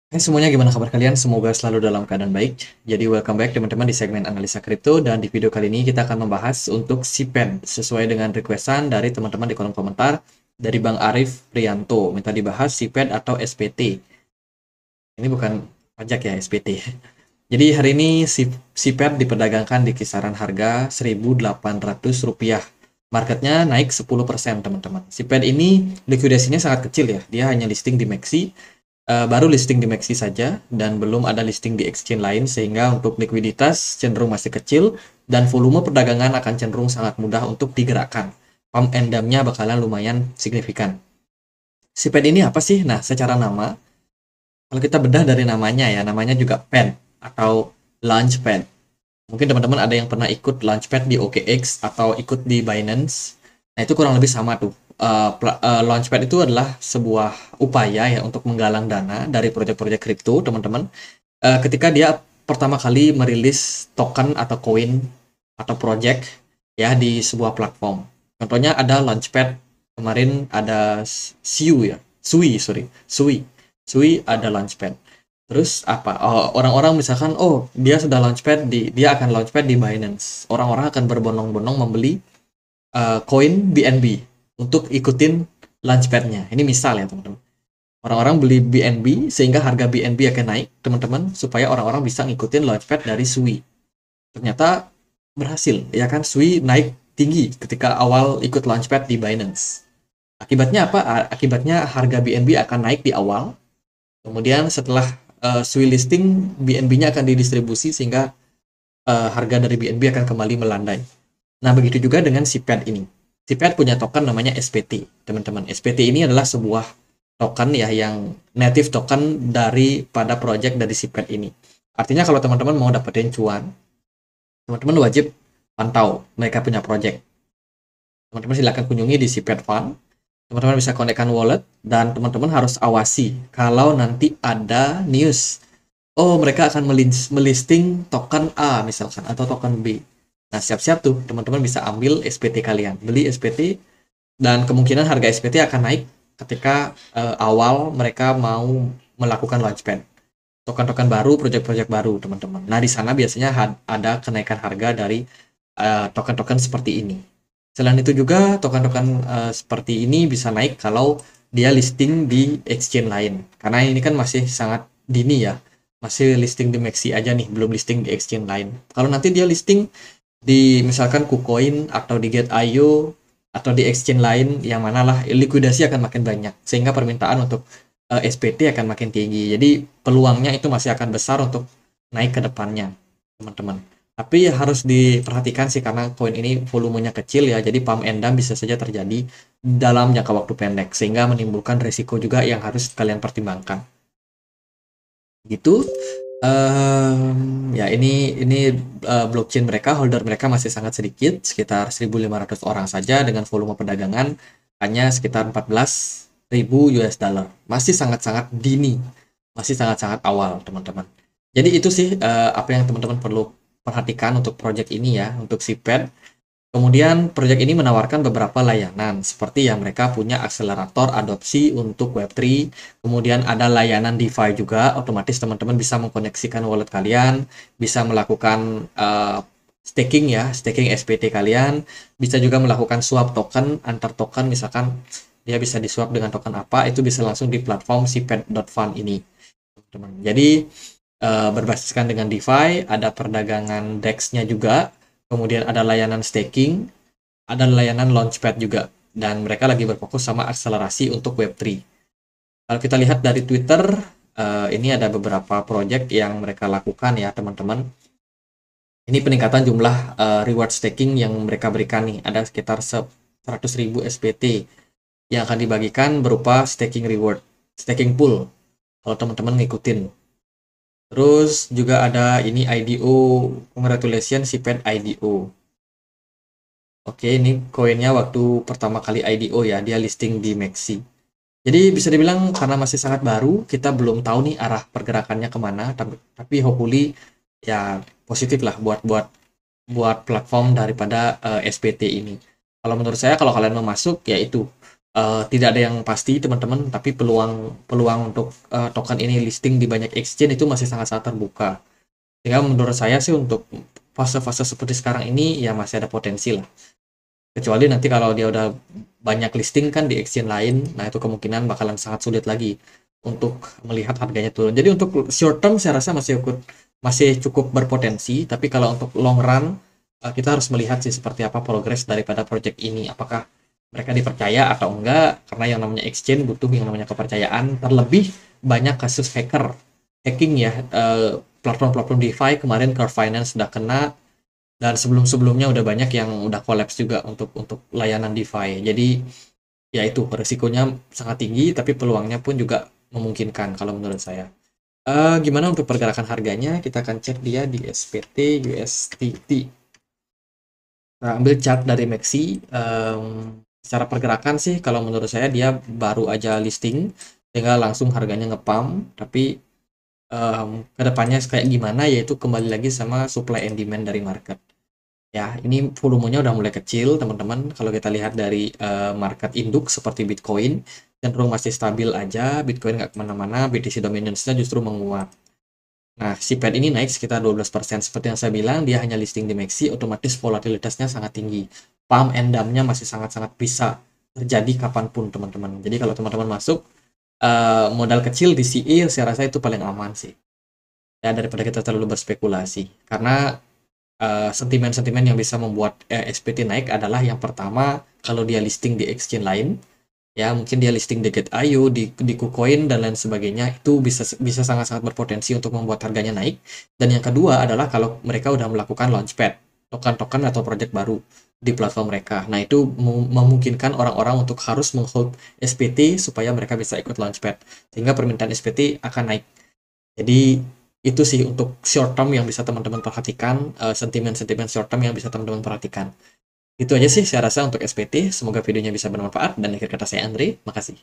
Hai semuanya, gimana kabar kalian? Semoga selalu dalam keadaan baik. Jadi welcome back teman-teman di segmen analisa kripto, dan di video kali ini kita akan membahas untuk SIPEN sesuai dengan requestan dari teman-teman di kolom komentar dari Bang Arif Prianto. Minta dibahas SIPEN atau SPT. Ini bukan pajak ya, SPT. Jadi hari ini SIPEN diperdagangkan di kisaran harga Rp1.800. Marketnya naik 10% teman-teman. SIPEN ini likuidasinya sangat kecil ya. Dia hanya listing di MEXC. Baru listing di MEXC saja dan belum ada listing di exchange lain, sehingga untuk likuiditas cenderung masih kecil dan volume perdagangan akan cenderung sangat mudah untuk digerakkan. Pump and dump-nya bakalan lumayan signifikan. SIPEN ini apa sih? Nah, secara nama, kalau kita bedah dari namanya ya, namanya juga pen atau Launchpad. Mungkin teman-teman ada yang pernah ikut Launchpad di OKX atau ikut di Binance. Nah, itu kurang lebih sama tuh. Launchpad itu adalah sebuah upaya ya untuk menggalang dana dari proyek-proyek kripto, teman-teman. Ketika dia pertama kali merilis token atau koin atau project ya di sebuah platform. Contohnya ada Launchpad, kemarin ada Sui ya, Sui ada Launchpad. Terus apa? Oh, orang-orang misalkan, oh dia sudah launchpad dia akan launchpad di Binance. Orang-orang akan berbondong-bondong membeli koin BNB untuk ikutin launchpadnya. Ini misal ya teman-teman. Orang-orang beli BNB sehingga harga BNB akan naik, teman-teman, supaya orang-orang bisa ngikutin launchpad dari Sui. Ternyata berhasil, ya kan? Sui naik tinggi ketika awal ikut launchpad di Binance. Akibatnya apa? Akibatnya harga BNB akan naik di awal. Kemudian setelah Sui listing, BNB-nya akan didistribusi sehingga harga dari BNB akan kembali melandai. Nah, begitu juga dengan SIPED ini. SIPED punya token namanya SPT, teman-teman. SPT ini adalah sebuah token ya yang native token daripada project dari SIPED ini. Artinya kalau teman-teman mau dapetin cuan, teman-teman wajib pantau mereka punya project. Teman-teman silahkan kunjungi di SIPED Fund. Teman-teman bisa konekkan wallet dan teman-teman harus awasi kalau nanti ada news. Oh, mereka akan melisting token A misalkan atau token B. Nah, siap-siap tuh teman-teman bisa ambil SPT kalian. Beli SPT dan kemungkinan harga SPT akan naik ketika awal mereka mau melakukan launchpad. Token-token baru, project-project baru, teman-teman. Nah, di sana biasanya ada kenaikan harga dari token-token seperti ini. Selain itu juga token-token seperti ini bisa naik kalau dia listing di exchange lain. Karena ini kan masih sangat dini ya. Masih listing di MEXC aja nih, belum listing di exchange lain. Kalau nanti dia listing di misalkan KuCoin atau di Get.io atau di exchange lain yang mana lah, likuidasi akan makin banyak sehingga permintaan untuk SPT akan makin tinggi. Jadi peluangnya itu masih akan besar untuk naik ke depannya, teman-teman. Tapi harus diperhatikan sih karena koin ini volumenya kecil ya, jadi pump and dump bisa saja terjadi dalam jangka waktu pendek sehingga menimbulkan risiko juga yang harus kalian pertimbangkan. Gitu. Ya ini blockchain mereka, holder mereka masih sangat sedikit, sekitar 1.500 orang saja dengan volume perdagangan hanya sekitar 14.000 US dollar. Masih sangat-sangat dini, masih sangat-sangat awal, teman-teman. Jadi itu sih apa yang teman-teman perlu perhatikan untuk project ini ya, untuk SIPED. Kemudian proyek ini menawarkan beberapa layanan seperti yang mereka punya akselerator adopsi untuk Web3, kemudian ada layanan DeFi juga, otomatis teman-teman bisa mengkoneksikan wallet kalian, bisa melakukan staking ya, staking SPT kalian, bisa juga melakukan swap token antar token, misalkan dia bisa diswap dengan token apa, itu bisa langsung di platform siped.fund ini, teman-teman. Jadi berbasiskan dengan DeFi, ada perdagangan DEX-nya juga, kemudian ada layanan staking, ada layanan launchpad juga, dan mereka lagi berfokus sama akselerasi untuk Web3. Kalau kita lihat dari Twitter, ini ada beberapa project yang mereka lakukan ya teman-teman. Ini peningkatan jumlah reward staking yang mereka berikan nih, ada sekitar 100.000 SPT yang akan dibagikan berupa staking reward, staking pool, kalau teman-teman ngikutin. Terus juga ada ini IDO, congratulations SIPED IDO. Oke, ini koinnya waktu pertama kali IDO ya, dia listing di MEXC. Jadi bisa dibilang karena masih sangat baru, kita belum tahu nih arah pergerakannya kemana, tapi hopefully ya positif lah buat platform daripada SPT ini. Kalau menurut saya, kalau kalian mau masuk, ya itu Tidak ada yang pasti teman-teman, tapi peluang peluang untuk token ini listing di banyak exchange itu masih sangat-sangat terbuka. Sehingga menurut saya sih untuk fase-fase seperti sekarang ini ya masih ada potensi lah. Kecuali nanti kalau dia udah banyak listing kan di exchange lain, nah itu kemungkinan bakalan sangat sulit lagi untuk melihat harganya turun. Jadi untuk short term saya rasa masih cukup berpotensi, tapi kalau untuk long run kita harus melihat sih seperti apa progres daripada project ini. Apakah mereka dipercaya atau enggak, karena yang namanya exchange butuh yang namanya kepercayaan. Terlebih banyak kasus hacking ya, platform-platform DeFi kemarin Curve Finance sudah kena, dan sebelum-sebelumnya udah banyak yang udah collapse juga untuk layanan DeFi. Jadi ya itu risikonya sangat tinggi, tapi peluangnya pun juga memungkinkan kalau menurut saya. Gimana untuk pergerakan harganya? Kita akan cek dia di SPT USDT. Nah, ambil chart dari Maxi. Secara pergerakan sih, kalau menurut saya dia baru aja listing, sehingga langsung harganya ngepump. Tapi kedepannya kayak gimana, yaitu kembali lagi sama supply and demand dari market. Ya, ini volumenya udah mulai kecil, teman-teman. Kalau kita lihat dari market induk seperti Bitcoin, cenderung masih stabil aja. Bitcoin nggak kemana-mana, BTC dominance-nya justru menguat. Nah, si Fed ini naik sekitar 12%. Seperti yang saya bilang, dia hanya listing di MEXC, otomatis volatilitasnya sangat tinggi. Pump and dump-nya masih sangat-sangat bisa terjadi kapanpun, teman-teman. Jadi kalau teman-teman masuk, modal kecil di CE, saya rasa itu paling aman sih. Ya, daripada kita terlalu berspekulasi. Karena sentimen-sentimen yang bisa membuat SPT naik adalah yang pertama, kalau dia listing di exchange lain, ya mungkin dia listing di Get.io, di KuCoin dan lain sebagainya, itu bisa bisa sangat-sangat berpotensi untuk membuat harganya naik. Dan yang kedua adalah kalau mereka udah melakukan launchpad, token-token atau project baru di platform mereka. Nah, itu memungkinkan orang-orang untuk harus menghold SPT supaya mereka bisa ikut launchpad, sehingga permintaan SPT akan naik. Jadi itu sih untuk short term yang bisa teman-teman perhatikan, sentimen-sentimen short term yang bisa teman-teman perhatikan. Itu aja sih saya rasa untuk SPT. Semoga videonya bisa bermanfaat, dan akhir kata saya Andre, makasih.